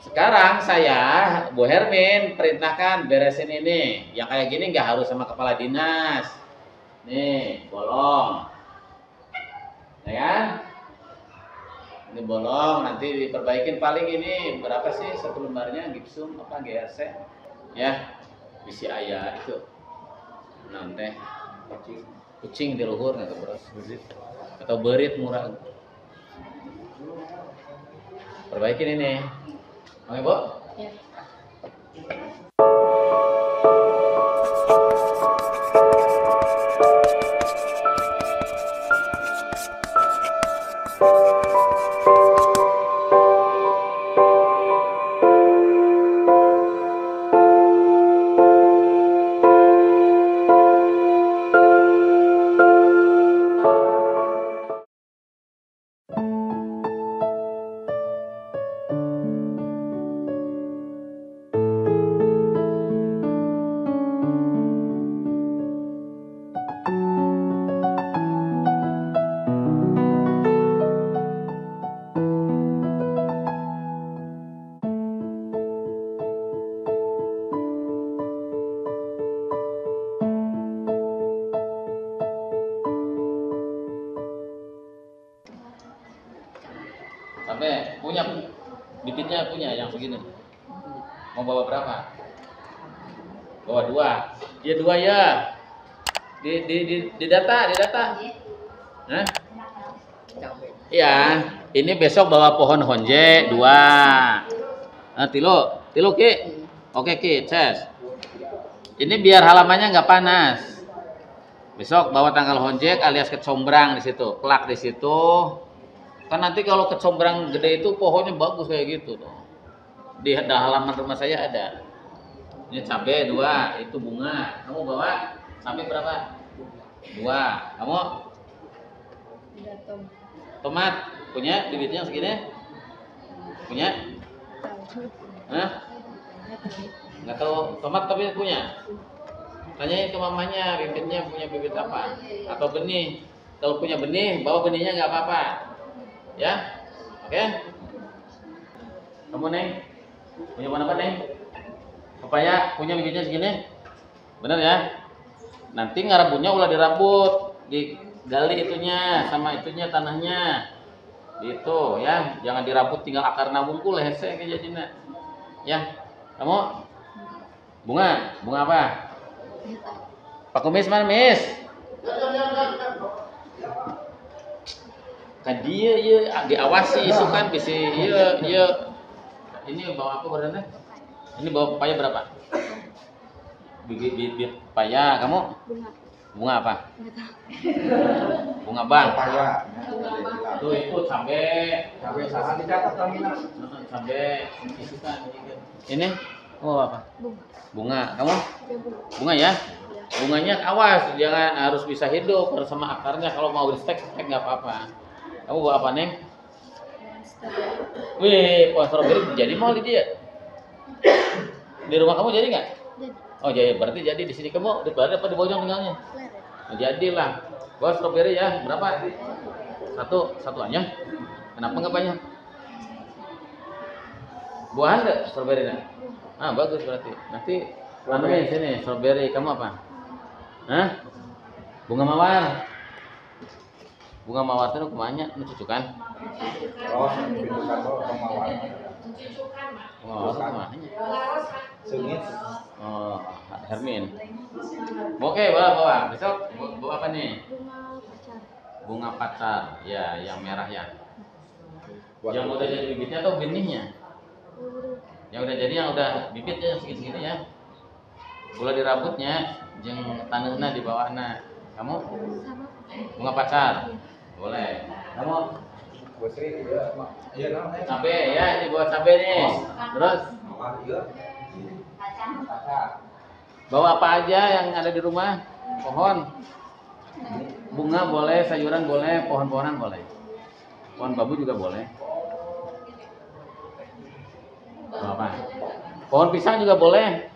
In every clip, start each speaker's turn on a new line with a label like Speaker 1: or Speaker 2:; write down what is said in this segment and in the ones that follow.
Speaker 1: Sekarang saya, Bu Hermin, perintahkan beresin ini. Yang kayak gini nggak harus sama kepala dinas. Nih, bolong. Ya kan? Ini bolong, nanti diperbaikin paling ini berapa sih satu lembarnya gipsum apa GRC? Ya, bisi ayah itu. Nanti kucing di luhur atau beras atau berit murah. Perbaikin ini. Oke, Bu?
Speaker 2: Ya.
Speaker 1: Sampai punya bibitnya punya yang segini. Mau bawa berapa? Bawa 2. Ya 2 ya. Di data. Hah? Iya, ini besok bawa pohon honje 2. Nah, tilu Ki. Oke Ki, ses. Ini biar halamannya nggak panas. Besok bawa tanggal honjek alias kecombrang di situ, kelak di situ. Kan nanti kalau kecombrang gede itu pohonnya bagus kayak gitu tuh. Di halaman rumah saya ada. Ini cabai 2, itu bunga. Kamu bawa cabai berapa? 2. Kamu? Tomat punya bibitnya segini? Punya? Hah? Nggak tahu tomat tapi punya. Tanyain ke mamanya bibitnya punya bibit apa? Atau benih? Kalau punya benih, bawa benihnya nggak apa-apa. Ya, oke. Kamu Neng, punya pohon apa Neng? Pepaya punya bibitnya segini, bener ya? Nanti ngarabutnya ulah dirabut, digali itunya sama itunya tanahnya, itu ya, jangan dirabut tinggal akar nabungkul hese kayak jadinya. Ya, kamu bunga apa? Pak Kumis mana Miss? Kan dia ya diawasi isu kan bisa iya ini bawa apa berarti? Ini bawa pepaya berapa? Bibit pepaya kamu? Bunga apa? Bunga bang.
Speaker 3: Pepaya.
Speaker 1: Tuh itu cabai
Speaker 3: Salah dicatat nominal.
Speaker 1: cabai itu kan ini oh apa? Bunga. Kamu? Bunga ya? Bunganya awas jangan harus bisa hidup harus sama akarnya, kalau mau di stek nggak apa-apa. Kamu bawa apa Neng? Wih, pohon stroberi jadi mau di dia. Di rumah kamu jadi nggak? Oh jadi berarti jadi di sini kamu di Bali apa di Bojong tinggalnya? Nah, jadilah. Pohon stroberi ya berapa? Satu aja. Kenapa nggak banyak? Buah ada stroberi nya? Ah bagus berarti. Nanti anuin sini stroberi kamu apa? Hah? Bunga mawar. Bunga mawar itu kemana? Ini cucukan.
Speaker 3: Oh, pintu kantor mawar.
Speaker 1: Oh, kemana?
Speaker 3: Sengit.
Speaker 1: Oh, Hermin. Oke, bawa. Besok bawa apa nih? Bunga pacar. Ya, yang merah ya. Yang udah jadi bibitnya atau benihnya? Yang udah jadi yang udah bibitnya segini-segini ya. Gula di rambutnya, jeung taneuhna di bawahna. Kamu? Bunga pacar. Boleh. Kamu?
Speaker 3: Busri iya, iya nah.
Speaker 1: Cabe ya, ini buat cabe nih. Terus
Speaker 3: Mawar iya.
Speaker 1: bawa apa aja yang ada di rumah? Pohon. Bunga boleh, sayuran boleh, pohon-pohonan boleh. Pohon babu juga boleh. Bawa apa? Pohon pisang juga boleh.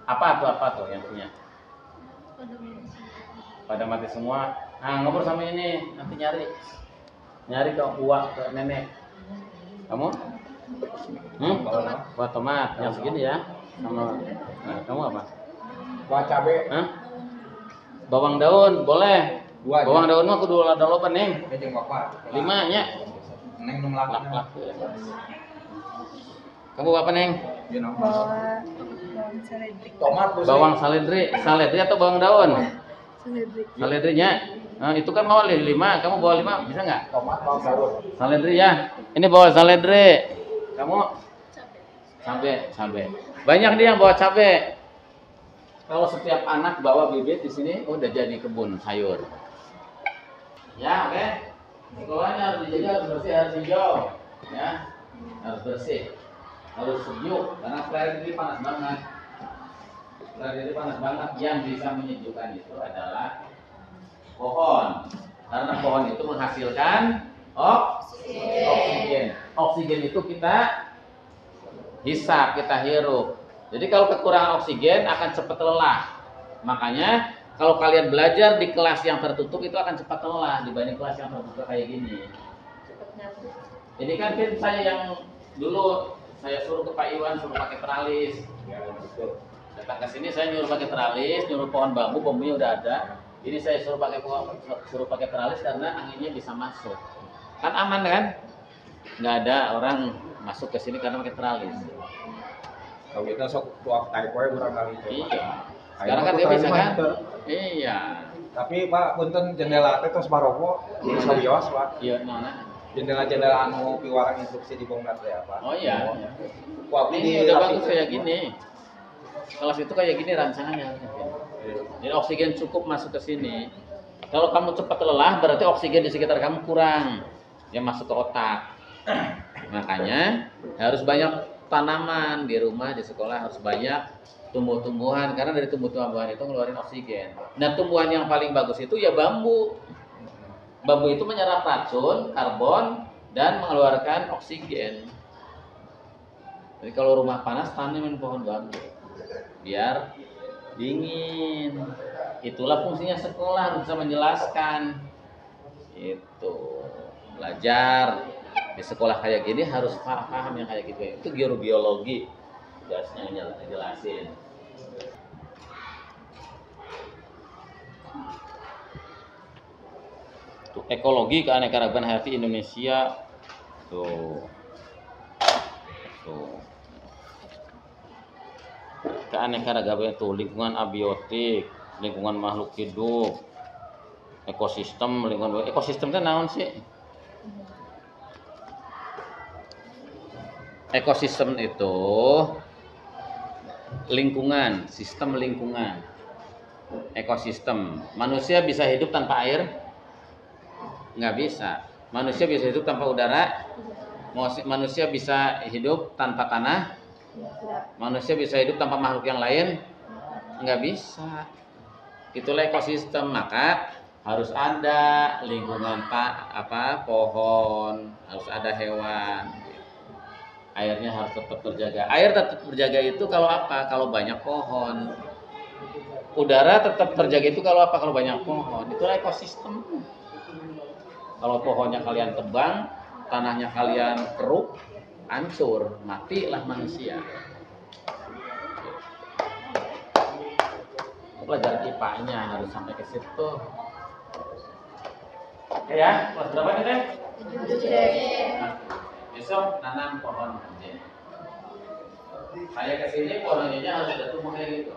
Speaker 1: Apa tuh yang punya? Pada mati semua. Nah, ngobrol sama ini, nanti nyari ke uak, ke nenek. Kamu? Buat tomat yang segini ya. Sama kamu apa?
Speaker 3: Buah cabe.
Speaker 1: Hah? Bawang daun boleh.
Speaker 3: Dua aja.
Speaker 1: Bawang daun mah kudu ada loba neng.
Speaker 3: Ya jeung bapak.
Speaker 1: 5 nya.
Speaker 3: Neng nu melakukan.
Speaker 1: Laku. Kamu apa neng?
Speaker 3: You know.
Speaker 2: Bawang seledri.
Speaker 3: Tomat Bu Sri.
Speaker 1: Bawang saledri atau bawang daun?
Speaker 2: Seledri.
Speaker 1: Saledrinya. Nah, itu kan mau 5, kamu bawa 5 bisa nggak?
Speaker 3: Tomat bawang daun.
Speaker 1: Saledri ya. Ini bawa saledri. Kamu? Cabe. Banyak dia yang bawa cabe. Kalau setiap anak bawa bibit di sini udah jadi kebun sayur. Ya, oke. Sekolahnya harus dijaga, harus bersih, harus hijau. Ya. Harus bersih. Harus sejuk karena flare ini panas banget. Flare ini panas banget, yang bisa menyejukkan itu adalah pohon. Karena pohon itu menghasilkan oksigen. Oksigen itu kita hisap, kita hirup. Jadi kalau kekurangan oksigen akan cepat lelah. Makanya kalau kalian belajar di kelas yang tertutup itu akan cepat lelah dibanding kelas yang terbuka kayak gini. Ini kan tim saya yang dulu saya suruh ke Pak Iwan suruh pakai teralis.
Speaker 3: Ya, betul.
Speaker 1: Datang ke sini saya nyuruh pakai teralis, nyuruh pohon bambunya udah ada. Ini saya suruh pakai teralis karena anginnya bisa masuk. Kan aman kan? Nggak ada orang masuk ke sini karena pakai teralis.
Speaker 3: Kalau kita sok tuak type we urang kali itu.
Speaker 1: Iya. Sekarang kan dia bisa kan? Iya.
Speaker 3: Tapi Pak, punten jendela teh tos barogo di sawios Pak.
Speaker 1: Iya, mana?
Speaker 3: Jendela-jendela anu piwarang instruksi dibongkar teh apa?
Speaker 1: Oh iya.
Speaker 3: Wah,
Speaker 1: Ini udah bagus kayak gini. Kelas itu kayak gini rancangannya. Jadi oksigen cukup masuk ke sini. Kalau kamu cepat lelah, berarti oksigen di sekitar kamu kurang yang masuk ke otak. Makanya harus banyak tanaman di rumah, di sekolah harus banyak tumbuh-tumbuhan karena dari tumbuh-tumbuhan itu ngeluarin oksigen. Nah, tumbuhan yang paling bagus itu ya bambu. Bambu itu menyerap racun, karbon dan mengeluarkan oksigen. Jadi kalau rumah panas tanamin pohon bambu biar dingin. Itulah fungsinya sekolah, harus bisa menjelaskan. Itu belajar di sekolah kayak gini harus paham yang kayak gitu. Itu geobiologi, jelasnya ngejelasin. Tuh, ekologi keanekaragaman hayati Indonesia. Tuh. Keanekaragaman itu lingkungan abiotik, lingkungan makhluk hidup, ekosistem, lingkungan ekosistem itu naon sih? Ekosistem itu lingkungan, sistem lingkungan. Ekosistem. Manusia bisa hidup tanpa air? Nggak bisa. Manusia bisa hidup tanpa udara? Manusia bisa hidup tanpa tanah? Manusia bisa hidup tanpa makhluk yang lain? Nggak bisa. Itulah ekosistem. Maka harus ada lingkungan pohon, harus ada hewan. Airnya harus tetap terjaga. Air tetap terjaga itu kalau apa? Kalau banyak pohon. Udara tetap terjaga itu kalau apa? Kalau banyak pohon. Itulah ekosistem. Kalau pohonnya kalian tebang, tanahnya kalian keruk, hancur, matilah manusia. Pelajaran IPA-nya harus sampai ke situ. Oke ya, kelas berapa nih Teh? Besok nanam pohon anjing. Saya kesini pohonnya harus ada tumbuh kayak gitu.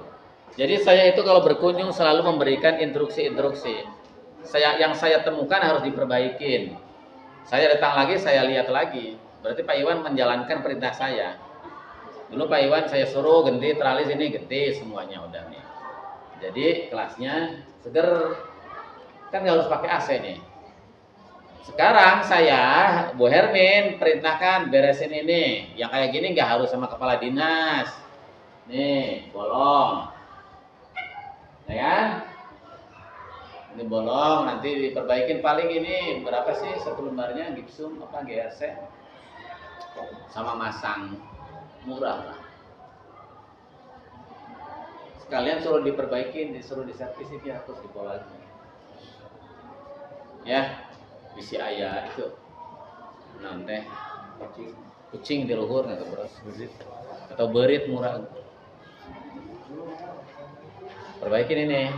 Speaker 1: Jadi saya itu kalau berkunjung selalu memberikan instruksi-instruksi. Yang saya temukan harus diperbaikin. Saya datang lagi, saya lihat lagi. Berarti Pak Iwan menjalankan perintah saya. Dulu Pak Iwan saya suruh ganti teralis ini, ganti semuanya udah nih. Jadi kelasnya seger. Kan nggak harus pakai AC nih. Sekarang saya, Bu Hermin, perintahkan beresin ini. Yang kayak gini nggak harus sama kepala dinas. Nih, bolong. Ya kan? Ini bolong, nanti diperbaikin paling ini berapa sih satu lembarnya gipsum apa GRC? Sama masang, murah lah. Sekalian suruh diperbaikin, disuruh diservis ini harus dibawa lagi. Ya. Bisi ayah itu nanti Kucing di luhur atau beras atau berit murah. Perbaikin ini.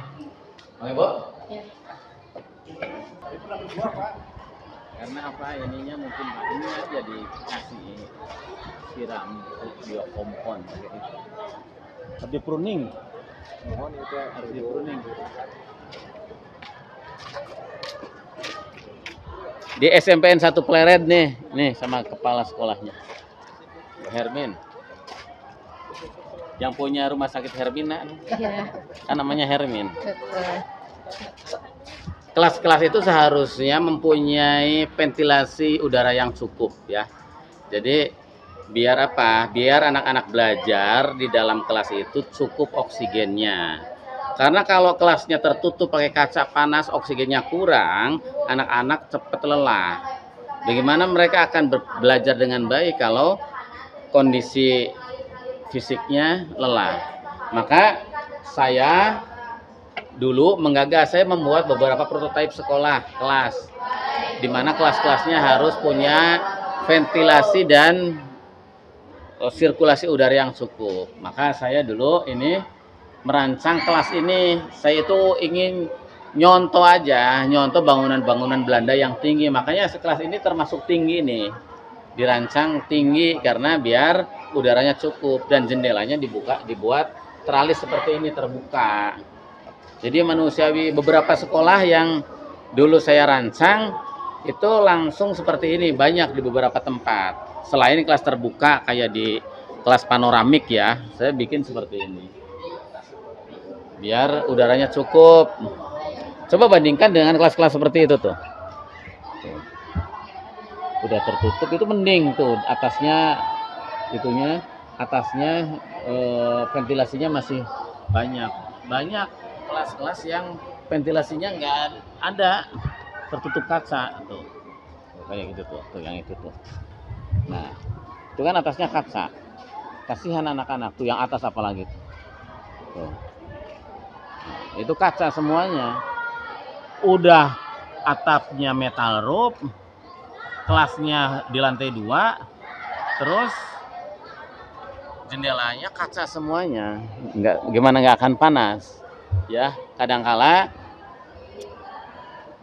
Speaker 1: Oke, Bu?
Speaker 2: Ya.
Speaker 1: Karena apa ininya mungkin ini aja dikasih siram biokompon pakai itu. Habis pruning.
Speaker 3: Mohon itu
Speaker 1: Harus di pruning. Di SMPN 1 Pleret nih sama kepala sekolahnya. Hermin. Yang punya rumah sakit Hermina,
Speaker 2: Iya.
Speaker 1: kan namanya Hermin.
Speaker 2: Betul.
Speaker 1: Kelas-kelas itu seharusnya mempunyai ventilasi udara yang cukup ya. Jadi biar apa? Biar anak-anak belajar di dalam kelas itu cukup oksigennya. Karena kalau kelasnya tertutup pakai kaca panas, oksigennya kurang, anak-anak cepat lelah. Bagaimana mereka akan belajar dengan baik kalau kondisi fisiknya lelah? Maka saya dulu menggagas, saya membuat beberapa prototipe sekolah kelas, di mana kelas-kelasnya harus punya ventilasi dan sirkulasi udara yang cukup. Maka saya dulu ini merancang kelas ini, saya itu ingin nyontoh bangunan-bangunan Belanda yang tinggi. Makanya sekelas ini termasuk tinggi nih, dirancang tinggi karena biar udaranya cukup dan jendelanya dibuat teralis seperti ini terbuka. Jadi manusiawi. Beberapa sekolah yang dulu saya rancang itu langsung seperti ini, banyak di beberapa tempat. Selain kelas terbuka kayak di kelas panoramik ya, saya bikin seperti ini. Biar udaranya cukup. Coba bandingkan dengan kelas-kelas seperti itu tuh. Udah tertutup itu mending tuh, atasnya ventilasinya masih banyak. Banyak kelas-kelas yang ventilasinya nggak ada, tertutup kaca tuh. Kayak gitu tuh, yang itu tuh. Nah, itu kan atasnya kaca. Kasihan anak-anak tuh yang atas apalagi tuh. Nah, itu kaca semuanya. Udah atapnya metal roof, kelasnya di lantai 2, terus jendelanya kaca semuanya. Nggak akan panas. Ya, kadangkala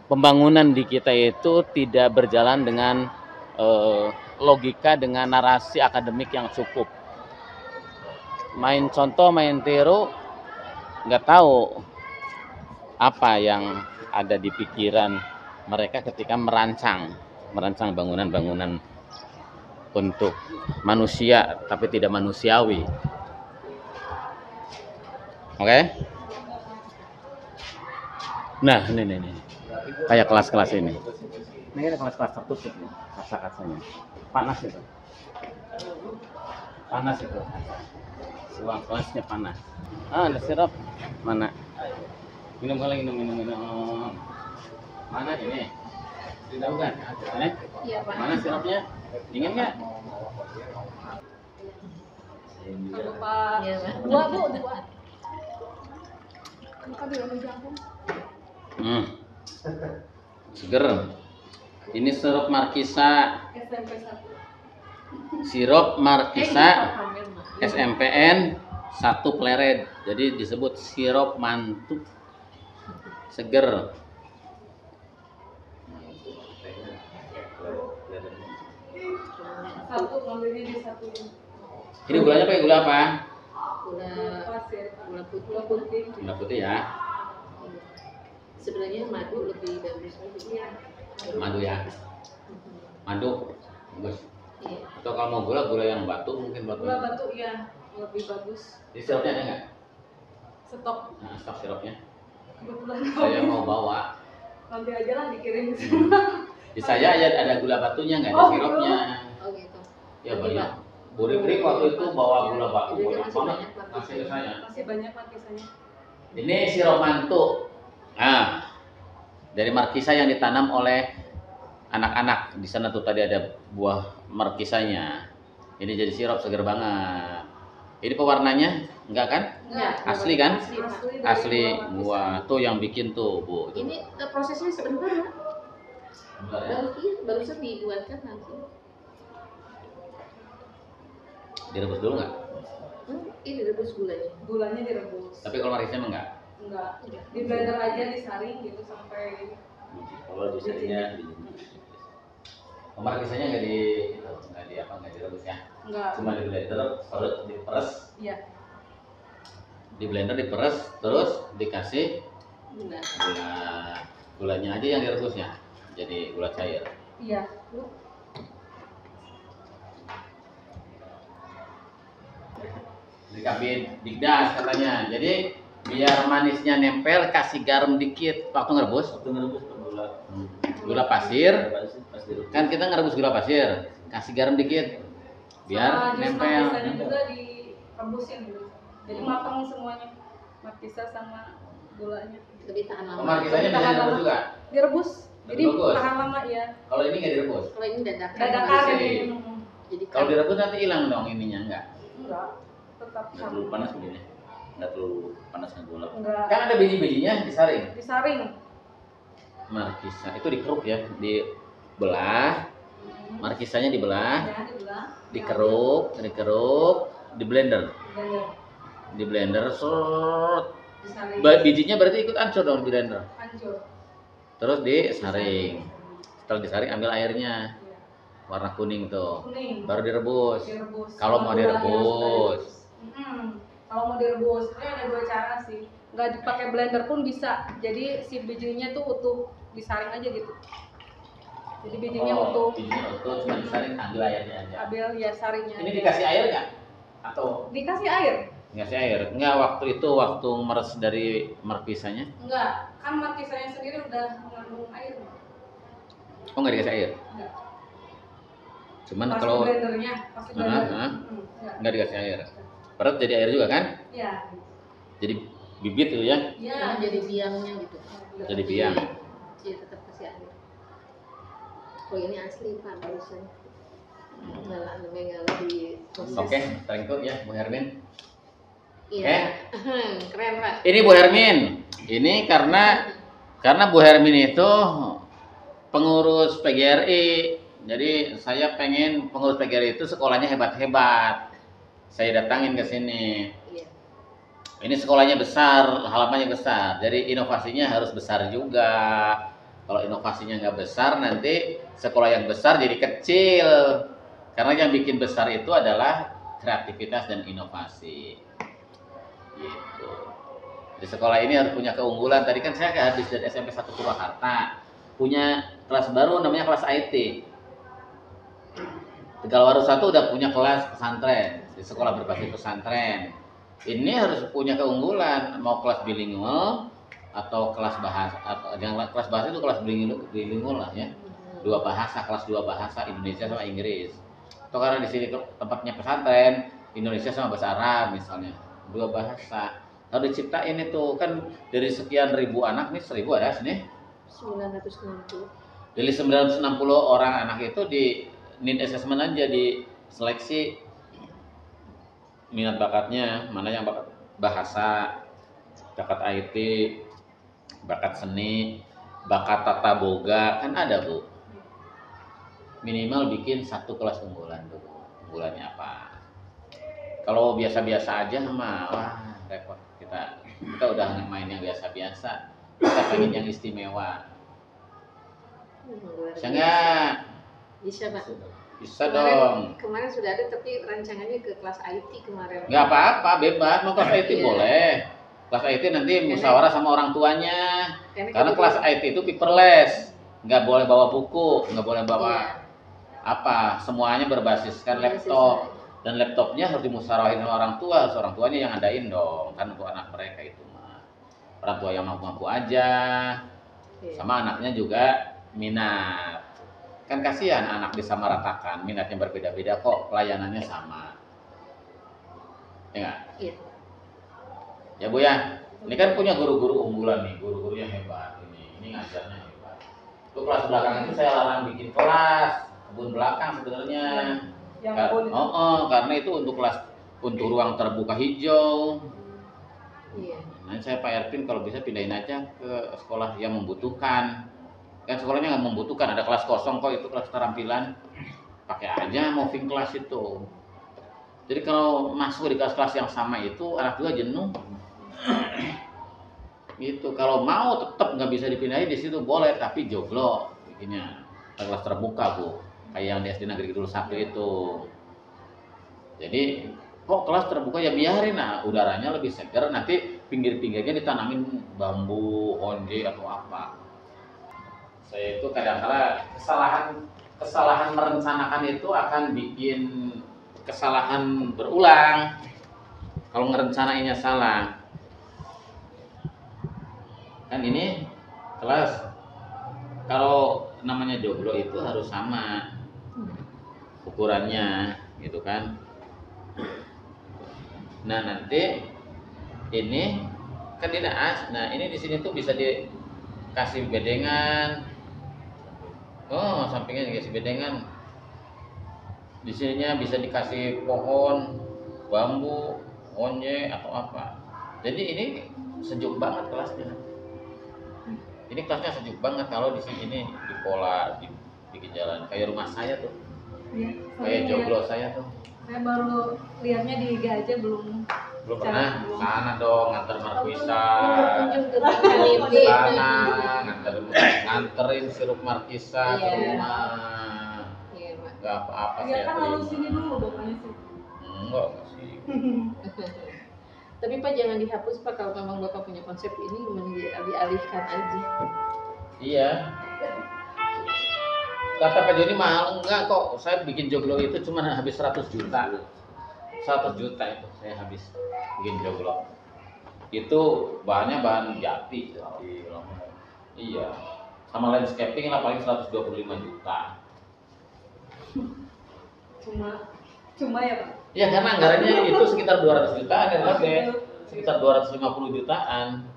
Speaker 1: pembangunan di kita itu tidak berjalan dengan logika, dengan narasi akademik yang cukup. Main contoh, main tiru, nggak tahu apa yang ada di pikiran mereka ketika merancang bangunan-bangunan untuk manusia tapi tidak manusiawi. Oke? Nah, ini. Kayak kelas-kelas ini. Ini ada kelas-kelas tertutup nih, kaca-kacanya. Panas itu. Ruang kelasnya panas. Ada sirup. Mana? Minum. Mana ini? Tahu kan?
Speaker 2: Iya, Pak.
Speaker 1: Mana sirupnya? Dingin nggak?
Speaker 2: Lupa. Iya, Pak. Dua. Lupa di dalam jagung.
Speaker 1: Seger. Ini sirup Markisa.
Speaker 2: SMP 1.
Speaker 1: Sirup Markisa SMPN 1 Pleret. Jadi disebut sirup mantu. Seger.
Speaker 2: Satu ngambilnya di satu.
Speaker 1: Ini gulanya pakai gula apa?
Speaker 2: Gula putih.
Speaker 1: Gula putih ya.
Speaker 2: Sebenarnya madu lebih bagus lagi ya.
Speaker 1: Madu ya. Madu bagus.
Speaker 2: Iya.
Speaker 1: Atau kalau mau gula yang batu mungkin batu.
Speaker 2: Gula batu ya lebih bagus.
Speaker 1: Di sirupnya ada nggak?
Speaker 2: Stok.
Speaker 1: Nah, stok sirupnya.
Speaker 2: Kebetulan
Speaker 1: Saya mau bawa.
Speaker 2: nanti aja lah dikirim.
Speaker 1: Di saya ada gula batunya nggak ada sirupnya.
Speaker 2: Oh gitu.
Speaker 1: Ya banyak. Buri waktu itu bawa gula batu
Speaker 2: Jadi
Speaker 1: banyak
Speaker 2: masih
Speaker 1: banget.
Speaker 2: banyak lapisannya.
Speaker 1: Kasih ke saya.
Speaker 2: Masih banyak lapisannya.
Speaker 1: Ini sirup mantu. Nah, dari markisa yang ditanam oleh anak-anak. Di sana tuh tadi ada buah markisanya. Ini jadi sirup seger banget. Ini pewarnanya enggak kan?
Speaker 2: Enggak.
Speaker 1: Asli kan?
Speaker 2: Asli.
Speaker 1: Asli buah tuh yang bikin tuh, Bu. Itu.
Speaker 2: Ini prosesnya sebentar ya.
Speaker 1: Bentar ya.
Speaker 2: Barusan dibuatkan langsung.
Speaker 1: Direbus dulu nggak?
Speaker 4: Ini rebus gulanya.
Speaker 2: Gulanya direbus.
Speaker 1: Tapi kalau markisnya emang nggak?
Speaker 2: Enggak. Di blender aja disaring gitu sampai
Speaker 5: Kalau biasanya di
Speaker 1: Oh, markisnya nggak di nggak direbus ya?
Speaker 2: enggak.
Speaker 1: Cuma di blender, terus diperes.
Speaker 2: Iya.
Speaker 1: Di blender diperes, terus dikasih
Speaker 4: Gula.
Speaker 1: gulanya aja yang direbusnya. Jadi gula cair.
Speaker 2: Iya.
Speaker 1: Di kabin digdas katanya. Jadi biar manisnya nempel, kasih garam dikit waktu ngerebus.
Speaker 5: waktu ngerebus gula
Speaker 1: Gula pasir.
Speaker 5: pas direbus.
Speaker 1: Kan kita ngerebus gula pasir, kasih garam dikit biar
Speaker 2: Sama jus
Speaker 1: nempel.
Speaker 2: markisanya juga direbusin dulu. Jadi matang semuanya. Markisa sama gulanya.
Speaker 4: Lebih tahan
Speaker 1: Oh,
Speaker 4: lama.
Speaker 1: markisanya bisa direbus juga.
Speaker 2: Direbus. Jadi
Speaker 1: Bagus.
Speaker 2: tahan lama ya.
Speaker 1: Kalau ini nggak direbus.
Speaker 4: Kalau ini dadakan.
Speaker 2: Dadakan
Speaker 1: Oke.
Speaker 2: gitu.
Speaker 4: Jadi
Speaker 1: Kalau direbus nanti hilang dong ininya enggak.
Speaker 2: Enggak. Tetap
Speaker 5: Nggak terlalu
Speaker 2: sama.
Speaker 5: panas begini, nggak terlalu panasnya gula.
Speaker 2: Enggak.
Speaker 1: Kan ada biji-bijinya disaring.
Speaker 2: Disaring.
Speaker 1: Markisa itu dikeruk ya, dibelah. Markisanya dibelah,
Speaker 2: Ya, dibelah.
Speaker 1: dikeruk, di blender.
Speaker 2: Blender.
Speaker 1: Di blender, serut.
Speaker 2: Disaring.
Speaker 1: Bijinya berarti ikut hancur dong di blender.
Speaker 2: Hancur.
Speaker 1: Terus disaring. Setelah disaring ambil airnya,
Speaker 2: Iya.
Speaker 1: warna kuning tuh.
Speaker 2: Kuning.
Speaker 1: Baru direbus.
Speaker 2: Direbus.
Speaker 1: Kalau mau
Speaker 2: Sama gulanya
Speaker 1: direbus.
Speaker 2: sudah Kalau mau direbus, sebenarnya ada dua cara sih. Nggak dipakai blender pun bisa. Jadi si bijinya tuh utuh, disaring aja gitu. Jadi bijinya utuh.
Speaker 1: Bijinya utuh, cuma disaring ambil airnya aja.
Speaker 2: Ambil ya saringnya.
Speaker 1: Ini
Speaker 2: aja.
Speaker 1: dikasih air nggak? Atau
Speaker 2: Dikasih air?
Speaker 1: dikasih air? Nggak, waktu meres dari markisanya.
Speaker 2: Enggak. Kan markisanya sendiri udah mengandung air.
Speaker 1: Oh, nggak dikasih air?
Speaker 2: Enggak.
Speaker 1: Cuman
Speaker 2: Pas
Speaker 1: kalau
Speaker 2: di blendernya, pas di blender. Enggak.
Speaker 1: nggak dikasih air, perut jadi air juga kan?
Speaker 2: Iya.
Speaker 1: Jadi bibit gitu ya?
Speaker 2: Iya.
Speaker 4: Cuma jadi biangnya gitu.
Speaker 1: Jadi biang.
Speaker 4: Jadi tetap kasih air. Oh ini asli Pak barusan. Nggak di proses.
Speaker 1: Oke, thank you ya Bu Hermin.
Speaker 4: Iya. Keren Pak.
Speaker 1: Ini Bu Hermin. Ini karena Bu Hermin itu pengurus PGRI. Jadi saya pengen pengurus PGRI itu sekolahnya hebat-hebat. Saya datangin ke sini.
Speaker 4: Iya.
Speaker 1: Ini sekolahnya besar, halamannya besar. Jadi inovasinya harus besar juga. Kalau inovasinya nggak besar, nanti sekolah yang besar jadi kecil. Karena yang bikin besar itu adalah kreativitas dan inovasi. Gitu. Di sekolah ini harus punya keunggulan. Tadi kan saya habis dari SMP 1 Purwakarta. Punya kelas baru namanya kelas IT. Tegalwaru 1 udah punya kelas pesantren. Di sekolah berbasis pesantren. Ini harus punya keunggulan, mau kelas bilingual atau kelas bahasa, atau yang kelas bahasa itu kelas bilingual lah ya, dua bahasa, kelas 2 bahasa Indonesia sama Inggris. Atau karena di sini tempatnya pesantren Indonesia sama bahasa Arab misalnya, 2 bahasa harus diciptain itu. Kan dari sekian ribu anak nih, 1000 ada sini,
Speaker 4: 960.
Speaker 1: dari 960 orang anak itu di need assessment aja, di seleksi minat bakatnya, mana yang bakat bahasa, bakat IT, bakat seni, bakat tata boga, kan ada Bu. Minimal bikin 1 kelas unggulan tuh. Unggulannya apa? Kalau biasa-biasa aja mah wah repot. Kita udah main yang biasa-biasa. Kita pengen yang istimewa.
Speaker 4: Luar
Speaker 1: Bisa
Speaker 4: biasa.
Speaker 1: nggak?
Speaker 4: Bisa Pak.
Speaker 1: Bisa dong.
Speaker 4: Kemarin sudah ada tapi rancangannya ke kelas IT kemarin.
Speaker 1: Nggak apa-apa, bebas. Mau kelas IT
Speaker 4: Iya.
Speaker 1: boleh. Kelas IT nanti musyawarah sama orang tuanya. Karena
Speaker 4: kebetulan-
Speaker 1: kelas IT itu paperless. Nggak boleh bawa buku, nggak boleh bawa
Speaker 4: Iya.
Speaker 1: apa. Semuanya berbasiskan
Speaker 4: Berbasis
Speaker 1: laptop. Dan laptopnya harus dimusyawahin sama orang tua. Harus orang tuanya yang ngadain dong. Kan untuk anak mereka itu mah. Orang tua yang mampu-mampu aja.
Speaker 4: Iya.
Speaker 1: Sama anaknya juga minat. Kan kasihan anak disamaratakan, minatnya berbeda-beda kok, pelayanannya sama. Ya nggak?
Speaker 4: Iya.
Speaker 1: Ya Bu ya, ini kan punya guru-guru unggulan nih, guru-guru yang hebat ini ngajarnya hebat. Untuk kelas belakang itu saya larang bikin kelas, kebun belakang sebenarnya.
Speaker 2: Yang pun
Speaker 1: Karena itu untuk kelas, untuk ruang terbuka hijau.
Speaker 4: Iya.
Speaker 1: Nah, saya Pak Ervin kalau bisa pindahin aja ke sekolah yang membutuhkan. Kan sekolahnya nggak membutuhkan, ada kelas kosong kok, itu kelas keterampilan. Pakai aja moving class itu. Jadi kalau masuk di kelas-kelas yang sama itu anak juga jenuh. Gitu. Kalau mau tetap nggak bisa dipindahin di situ boleh, tapi joglo bikinnya kelas terbuka Bu, kayak yang di SD Negeri Kidul 1 itu. Jadi kok kelas terbuka ya biarin, nah udaranya lebih segar, nanti pinggir-pinggirnya ditanamin bambu, honje atau apa. Saya itu kadang-kala kesalahan merencanakan itu akan bikin kesalahan berulang kalau ngerencanainnya salah. Kan ini kelas, kalau namanya joglo itu harus sama ukurannya gitu kan. Nah nanti ini kan di naas, nah ini di sini tuh bisa dikasih bedengan. Oh, sampingnya dikasih bedengan. Di sininya bisa dikasih pohon, bambu, onye atau apa. Jadi ini sejuk banget kelasnya. Ini kelasnya sejuk banget kalau di sini di pola di bikin jalan kayak rumah saya tuh.
Speaker 2: Iya,
Speaker 1: Kayak joglo saya tuh.
Speaker 2: saya baru lihatnya di IG aja, belum
Speaker 1: Belum pernah sana dong nganter markisa.
Speaker 4: Kunjung ke Bangka
Speaker 1: Sana nganterin sirup markisa ke
Speaker 4: Iya.
Speaker 1: rumah.
Speaker 4: Iya, Mak.
Speaker 1: Gak apa-apa
Speaker 2: Iya
Speaker 1: saya
Speaker 2: kan lalu
Speaker 1: terima.
Speaker 2: sini dulu bapaknya sih.
Speaker 1: Enggak sih.
Speaker 4: Tapi Pak jangan dihapus Pak, kalau memang Bapak punya konsep ini dialihkan aja.
Speaker 1: Iya. Kata Pak Joni mahal, enggak kok. Saya bikin joglo itu cuma habis 100 juta. 100 juta itu saya habis bikin joglo. Itu bahannya bahan jati. Iya. Sama landscaping lah paling 125 juta.
Speaker 2: Cuma ya Pak.
Speaker 1: Ya karena anggarannya itu sekitar 200 jutaan kan Babe? Sekitar 250 jutaan.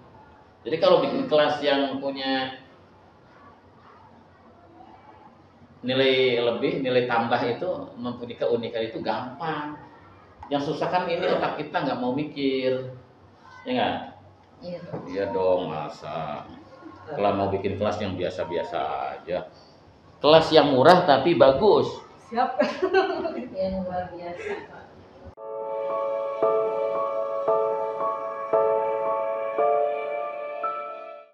Speaker 1: Jadi kalau bikin kelas yang punya nilai lebih, nilai tambah itu mempunyai keunikan itu gampang. Yang susah kan ini otak kita nggak mau mikir, ya nggak?
Speaker 4: Iya.
Speaker 1: Iya dong, masa kalau mau bikin kelas yang biasa-biasa aja, kelas yang murah tapi bagus.
Speaker 2: Siap.
Speaker 4: Yang luar biasa Pak.